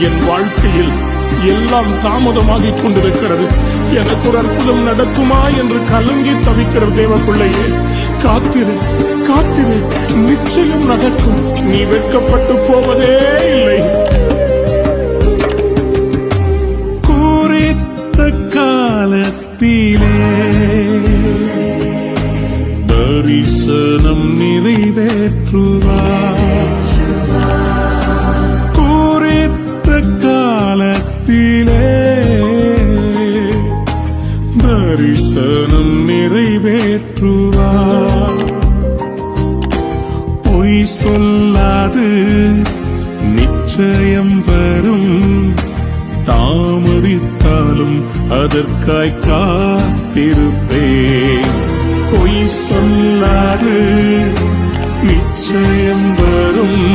என் வாழ்க்கையில் எல்லாம் தாமதமாகிக் கொண்டிருக்கிறது, எனக்கு ஒரு அற்புதம் நடக்குமா என்று கலங்கி தவிக்கிற தேவ பிள்ளையே, காத்திரு காத்திரு, நிச்சயம் நடக்கும். நீ வெட்கப்பட்டு போவதே இல்லை. குறித்த காலத்திலே தரிசனம் நிறைவேற்றுவார். குறித்த காலத்திலே தரிசனம் நிறைவேற்றுவார். பொய் சொல்லாது நிச்சயம் வரும், தாமதித்தாலும் அதற்காய் காத்திருப்பேன். பொய் சொல்லாது நிச்சயம் வரும்,